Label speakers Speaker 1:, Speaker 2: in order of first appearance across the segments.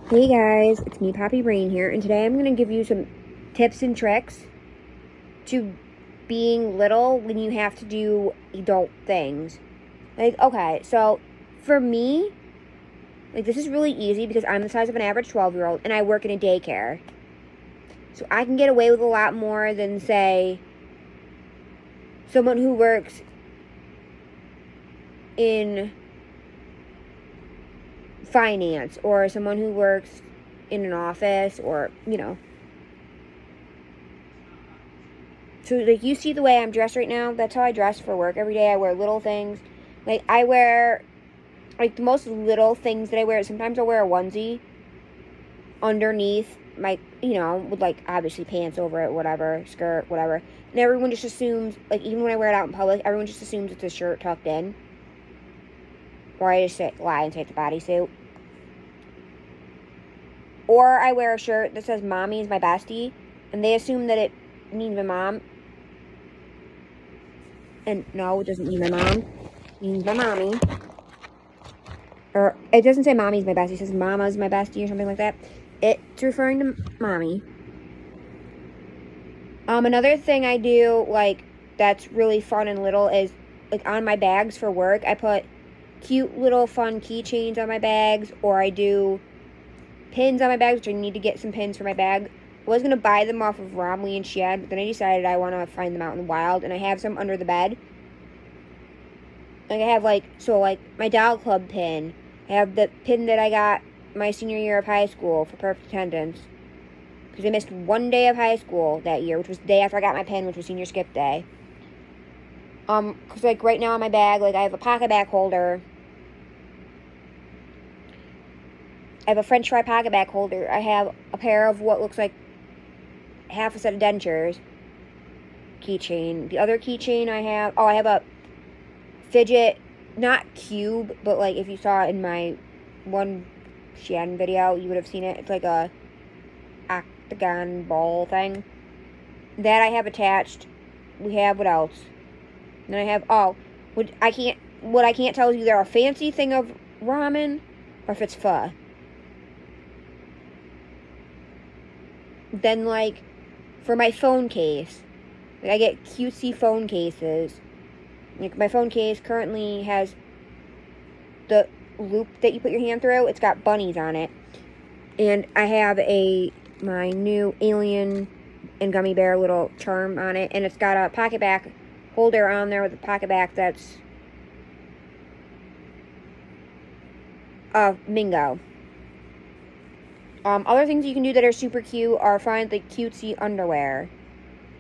Speaker 1: Hey guys, it's me, Poppy Brain here, and today I'm going to give you some tips and tricks to being little when you have to do adult things. Okay, so for me, this is really easy because I'm the size of an average 12-year-old and I work in a daycare. So I can get away with a lot more than, say, someone who works in finance or someone who works in an office or. So, you see the way I'm dressed right now? That's how I dress for work every day. I wear little things. I wear, the most little things that I wear. Sometimes I'll wear a onesie underneath with, obviously pants over it, whatever, skirt, whatever. And everyone just assumes, even when I wear it out in public, everyone just assumes it's a shirt tucked in. Or I just lie and say it's a bodysuit. Or I wear a shirt that says Mommy's my bestie, and they assume that it means my mom. And no, it doesn't mean my mom. It means my mommy. Or it doesn't say Mommy's my bestie. It says Mama's my bestie or something like that. It's referring to Mommy. Another thing I do, that's really fun and little is, on my bags for work, I put cute little fun keychains on my bags, or I do pins on my bags, which I need to get some pins for my bag. I was going to buy them off of Romley and Shed, but then I decided I want to find them out in the wild, and I have some under the bed. I have, my Doll Club pin. I have the pin that I got my senior year of high school for perfect attendance. Because I missed one day of high school that year, which was the day after I got my pin, which was senior skip day. Because, right now on my bag, I have a pocket bag holder. I have a french fry pocket bag holder. I have a pair of what looks like half a set of dentures. Keychain. The other keychain I have a fidget, not cube, but if you saw it in my one Shannon video, you would have seen it. It's like a octagon ball thing that I have attached. We have what else? And then I have what I can't tell is either a fancy thing of ramen or if it's pho. Then for my phone case, I get cutesy phone cases. My phone case currently has the loop that you put your hand through. It's got bunnies on it. And I have my new alien and gummy bear little charm on it. And it's got a pocket back holder on there with a pocket back that's Mingo. Other things you can do that are super cute are find cutesy underwear.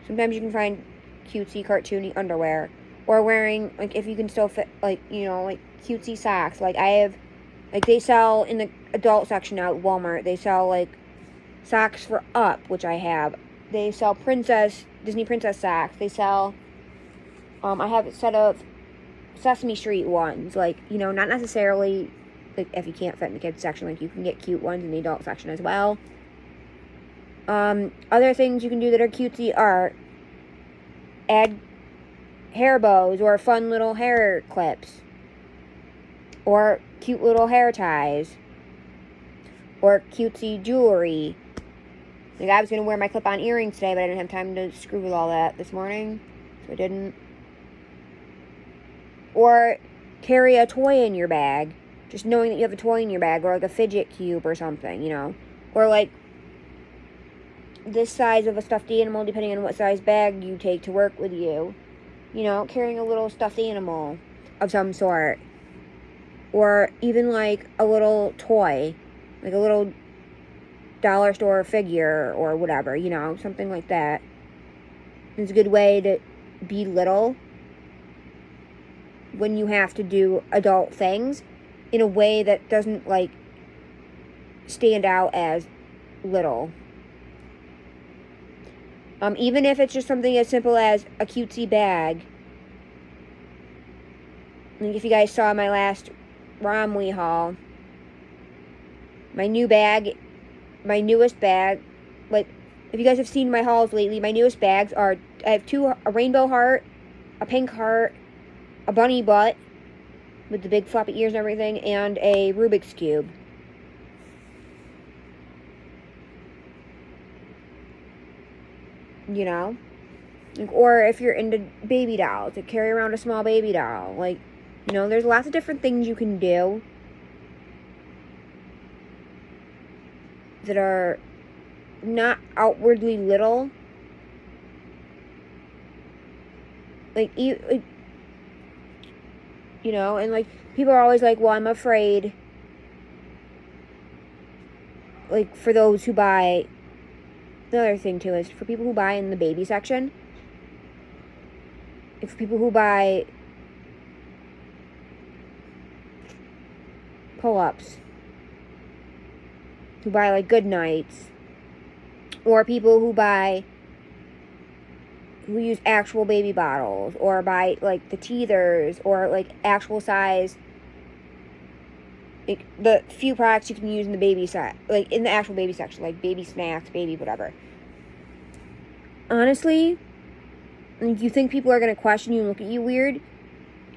Speaker 1: Sometimes you can find cutesy cartoony underwear. Or wearing, if you can still fit, cutesy socks. I have, they sell in the adult section now at Walmart. They sell, socks for Up, which I have. They sell Disney Princess socks. They sell, I have a set of Sesame Street ones. Not necessarily, if you can't fit in the kids section, you can get cute ones in the adult section as well. Other things you can do that are cutesy are add hair bows or fun little hair clips or cute little hair ties or cutesy jewelry. I was going to wear my clip-on earrings today, but I didn't have time to screw with all that this morning, so I didn't. Or carry a toy in your bag, just knowing that you have a toy in your bag, or a fidget cube or something, or this size of a stuffed animal, depending on what size bag you take to work with you. Carrying a little stuffed animal of some sort. Or even, a little toy. A little dollar store figure or whatever, something like that. It's a good way to be little when you have to do adult things in a way that doesn't, stand out as little. Even if it's just something as simple as a cutesy bag. If you guys saw my last Romley haul, my newest bag, if you guys have seen my hauls lately, my newest bags are, I have a rainbow heart, a pink heart, a bunny butt with the big floppy ears and everything, and a Rubik's Cube. you know? Like, or if you're into baby dolls, to carry around a small baby doll. Like, you know, there's lots of different things you can do that are not outwardly little. Like, you know, and like, people are always like, well, I'm afraid, like, for those who buy, the other thing too is for people who buy in the baby section, if people who buy pull-ups, who buy like good nights, or people who use actual baby bottles, or buy like the teethers, or like actual size, like the few products you can use in the baby set, like in the actual baby section, like baby snacks, baby whatever. Honestly, like, you think people are going to question you and look at you weird?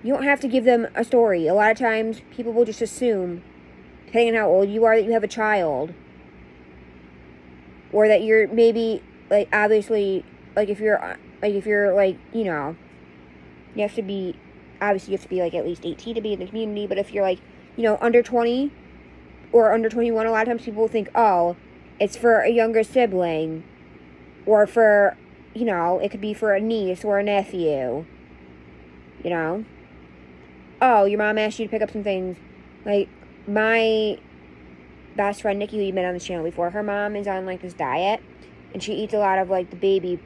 Speaker 1: You don't have to give them a story. A lot of times, people will just assume, depending on how old you are, that you have a child. Or that you're maybe, like, obviously, like, if you're, like, you know, you have to be, obviously, you have to be, like, at least 18 to be in the community. But if you're, like, you know, under 20 or under 21, a lot of times people will think, oh, it's for a younger sibling. Or for, you know, it could be for a niece or a nephew. You know? Oh, your mom asked you to pick up some things. Like, my best friend, Nikki, who you've been on this channel before, her mom is on, like, this diet. And she eats a lot of, like, the baby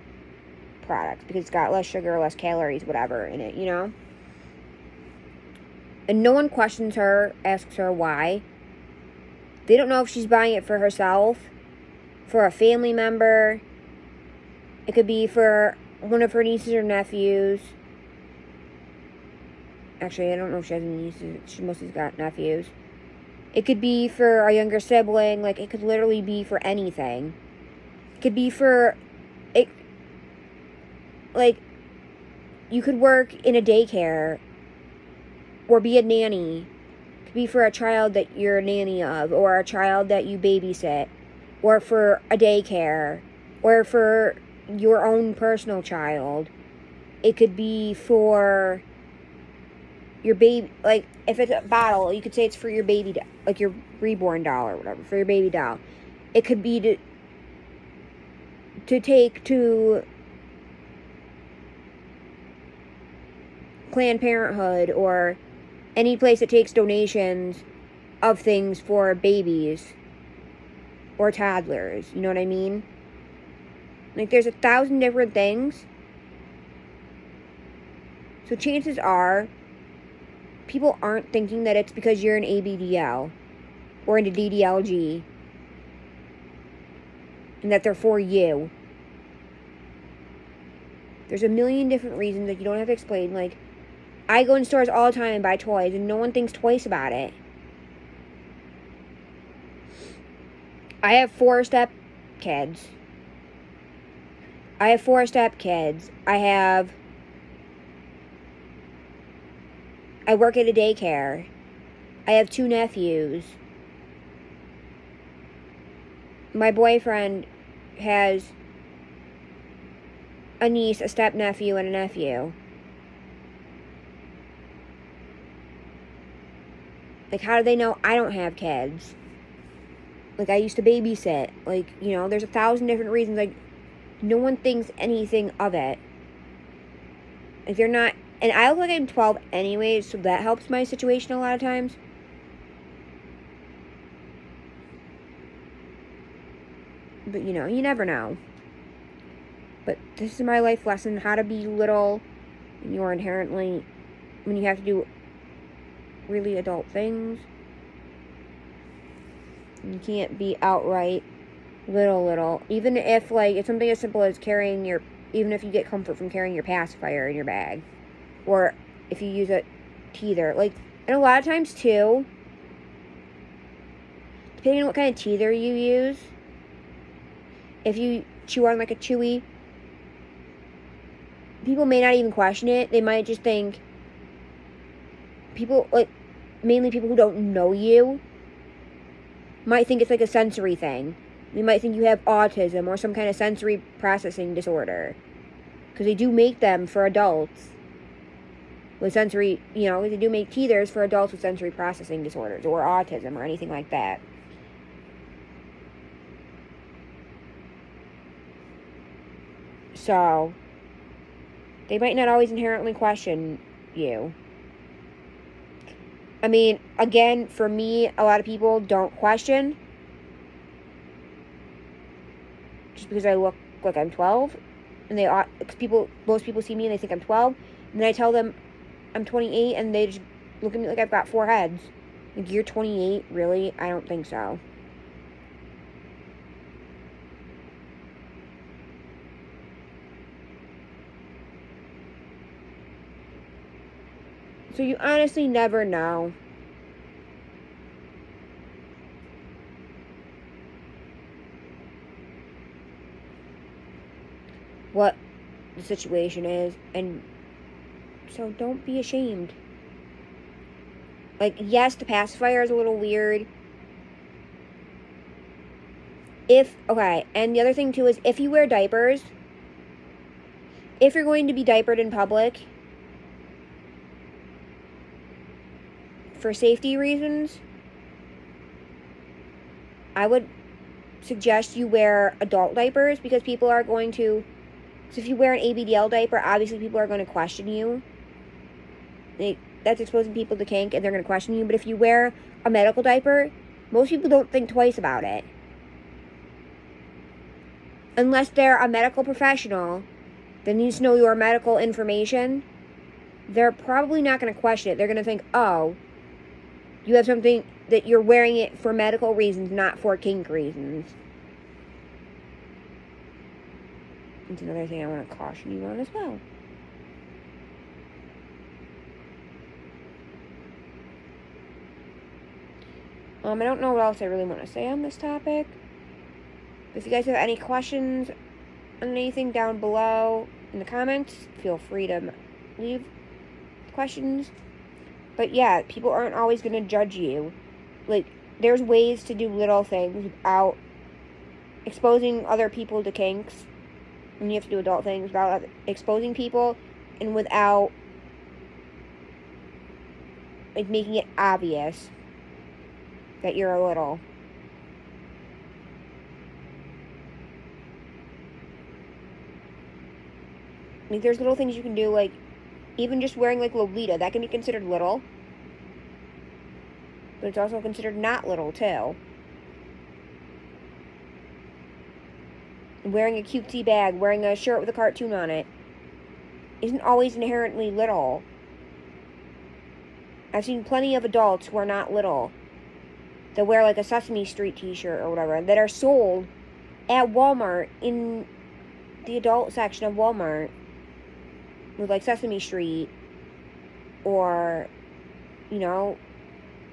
Speaker 1: products. Because it's got less sugar, less calories, whatever, in it, you know? And no one questions her, asks her why. They don't know if she's buying it for herself, for a family member. It could be for one of her nieces or nephews. Actually, I don't know if she has any nieces. She mostly's got nephews. It could be for a younger sibling. Like, it could literally be for anything. It could be for... it. Like, you could work in a daycare or be a nanny. It could be for a child that you're a nanny of, or a child that you babysit, or for a daycare, or for your own personal child. It could be for your baby, like, if it's a bottle, you could say it's for your baby, like your reborn doll or whatever, for your baby doll. It could be to take to Planned Parenthood or any place that takes donations of things for babies or toddlers. You know what I mean? Like, there's 1,000 different things. So chances are, people aren't thinking that it's because you're an ABDL or into DDLG and that they're for you. There's a million different reasons that you don't have to explain. Like, I go in stores all the time and buy toys, and no one thinks twice about it. I have 4 step kids. I work at a daycare. I have 2 nephews. My boyfriend has a niece, a step-nephew, and a nephew. Like, how do they know I don't have kids? Like, I used to babysit. Like, you know, there's 1,000 different reasons. Like, no one thinks anything of it. Like, they're not... And I look like I'm 12 anyways, so that helps my situation a lot of times. But, you know, you never know. But this is my life lesson, how to be little when you are inherently... when you have to do really adult things. You can't be outright little. Even if, like, it's something as simple as carrying your... Even if you get comfort from carrying your pacifier in your bag. Or if you use a teether. Like, and a lot of times, too, depending on what kind of teether you use, if you chew on, like, a Chewy, people may not even question it. They might just think... People, like, mainly people who don't know you, might think it's, like, a sensory thing. They might think you have autism or some kind of sensory processing disorder. Because they do make them for adults with sensory, they do make teethers for adults with sensory processing disorders or autism or anything like that. So, they might not always inherently question you. I mean, again, for me, a lot of people don't question just because I look like I'm 12, and most people see me and they think I'm 12, and then I tell them I'm 28, and they just look at me like I've got 4 heads. Like, you're 28? Really? I don't think so. So you honestly never know. What the situation is, and so don't be ashamed. Like, yes, the pacifier is a little weird. And the other thing too is if you wear diapers, if you're going to be diapered in public, for safety reasons, I would suggest you wear adult diapers because people are going to. So if you wear an ABDL diaper, obviously people are going to question you. That's exposing people to kink, and they're going to question you. But if you wear a medical diaper, most people don't think twice about it. Unless they're a medical professional that needs to know your medical information, they're probably not going to question it. They're going to think, oh, you have something that you're wearing it for medical reasons, not for kink reasons. It's another thing I want to caution you on as well. I don't know what else I really want to say on this topic. If you guys have any questions on anything down below in the comments, feel free to leave questions. But yeah, people aren't always going to judge you. Like, there's ways to do little things without exposing other people to kinks. And you have to do adult things without exposing people and without, like, making it obvious that you're a little. Like, there's little things you can do, like, even just wearing, like, Lolita, that can be considered little. But it's also considered not little, too. Wearing a cutesy bag, wearing a shirt with a cartoon on it, isn't always inherently little. I've seen plenty of adults who are not little that wear, like, a Sesame Street t-shirt or whatever, that are sold at Walmart, in the adult section of Walmart, with, like, Sesame Street or,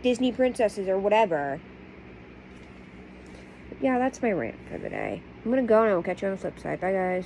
Speaker 1: Disney princesses or whatever. But yeah, that's my rant for the day. I'm gonna go and I'll catch you on the flip side. Bye, guys.